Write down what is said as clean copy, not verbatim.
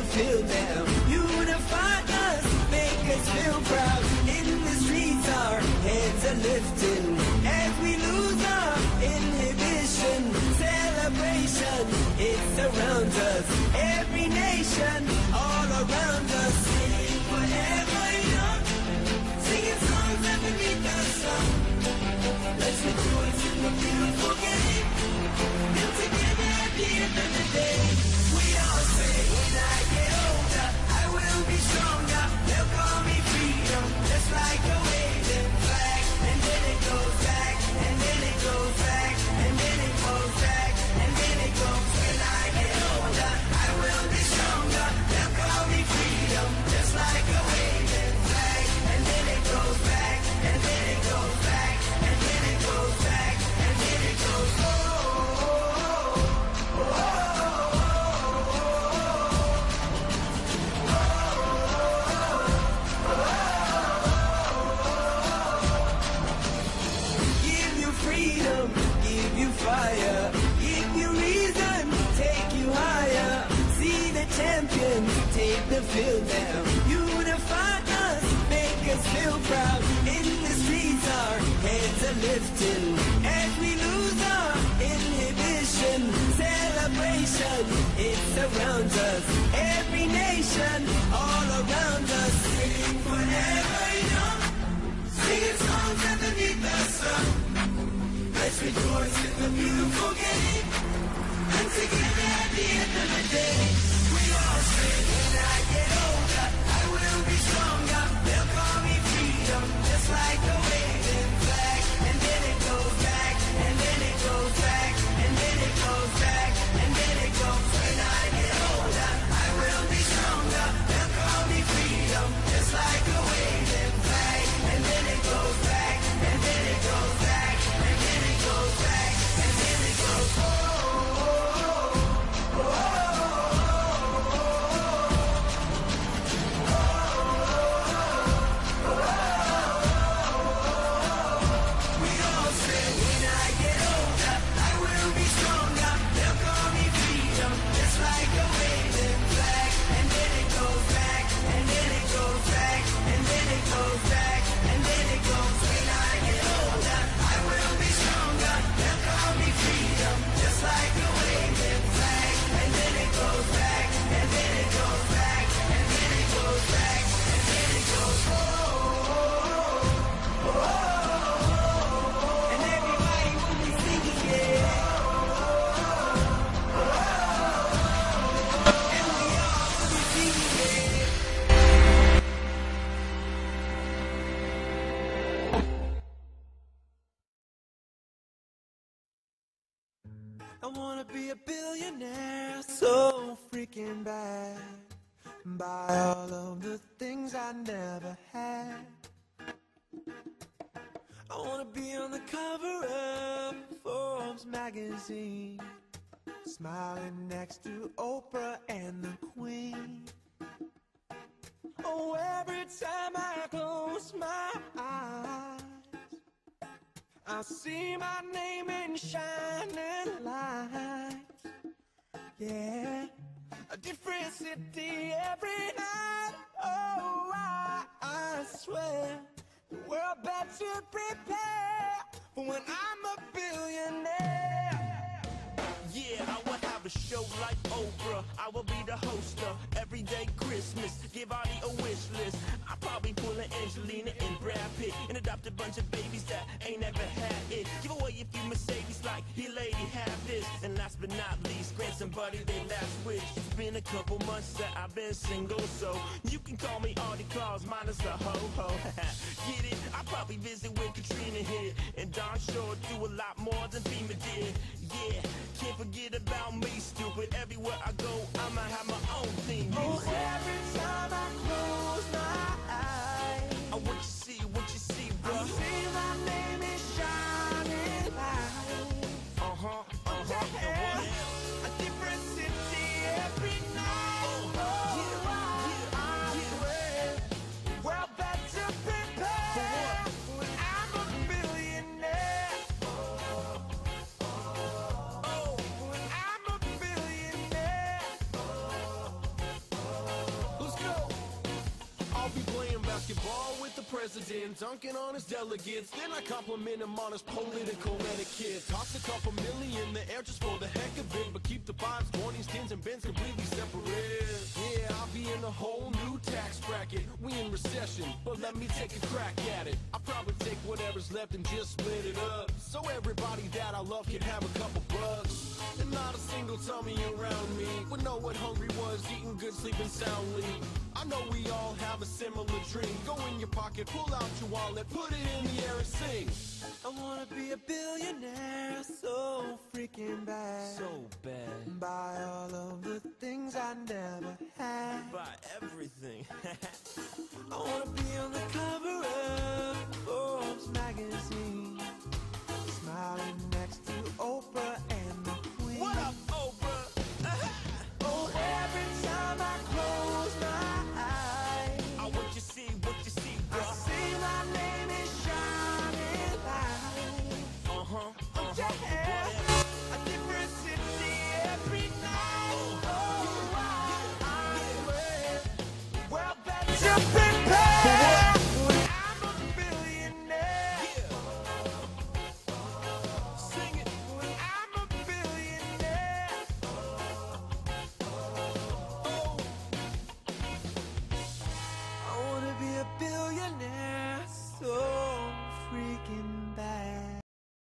feel down. Unify us, make us feel proud. In the streets our heads are lifting as we lose our inhibition. Celebration, it surrounds us. Every nation, all around us. Sing forever young, singing songs underneath the sun. Let's rejoice in the beautiful game, and together at the end of the day, we all say, when I get older, I will be stronger. They'll call me freedom, just like a waving flag. And then it goes back, and then it goes back, and then it goes back, and then it goes. When I get older, I will be stronger. They'll call me freedom, just like a waving flag. And then it goes back, and then it goes back, and then it goes back, and then it goes. Oh, oh, oh, oh, oh. Give you freedom, give you fire, give you reason, take you higher. See the champions, take the field down. Unify us, make us feel proud. In the streets our heads are lifting as we lose our inhibition. Celebration, it surrounds us. Every nation, all around us. Sing forever young, singing songs underneath the sun. Let's rejoice in the beautiful game, and together at the end of the day, we all say, when I get older, I will be stronger. They'll call me freedom, just like a waving flag. And then it goes back, and then it goes back, and then it goes back, and then it goes. When I get older, I will be stronger. They'll call me freedom, just like a waving flag. And then it goes back, and then it goes back, and then it goes back, and then it goes. Oh, oh, oh, oh, oh. We all say, when I get older, I will be stronger. They'll call me freedom, just like a waving flag. And then it goes back, and then it goes back, and then it goes back, and then it goes. When I get older, I will be stronger. They'll call me freedom, just like a waving flag. And then it goes back, and then it goes back, and then it goes back, and then it goes. Oh, oh, oh, oh, oh. And everybody will be singing, yeah. And we all will be singing, yeah. I wanna be a billionaire so freaking bad. Buy all of the things I never had. I wanna be on the cover of Forbes magazine, smiling next to Oprah and the Queen. Oh, every time I close my eyes, I see my name in shining lights. Yeah, a different city every night. Oh, I swear the world better prepare for when I'm a billionaire. Yeah, I will have a show like Oprah. I will be the host of Everyday Christmas. Give Audie a wish list. I'll probably pull an Angelina and Brad Pitt and adopt a bunch of babies that ain't never had it. Give away a few Mercedes like, here lady, have this. And last but not least, grant somebody their last wish. It's been a couple months that I've been single, so you can call me Audie Claus minus the ho-ho. Get it? I'll probably visit with Katrina here, and Don Shore do a lot more than FEMA did. Yeah, can't forget about me, stupid. Everywhere I go, I'ma have my own theme music. Oh, every time I close my eyes, I want you see, bro. I see my name is shining light. Yeah. A different city every night. Oh, I swear, well, better prepare when I'm a billionaire. Oh, when I'm a billionaire. president, dunking on his delegates. Then I compliment him on his political etiquette. Toss a couple million in the air just for the heck of it, but keep the 5s, 20s, 10s, and bins completely separate. Yeah, I'll be in a whole new tax bracket. We in recession, but let me take a crack at it. I'll probably take whatever's left and just split it up, so everybody that I love can have a couple bucks. And not a single tummy around me would know what hungry was, eating good, sleeping soundly. I know we all have a similar dream. Go in your pocket, pull out your wallet, put it in the air and sing. I wanna be a billionaire so freaking bad. So bad. Buy all of the things I never had. Buy everything. I wanna be on the cover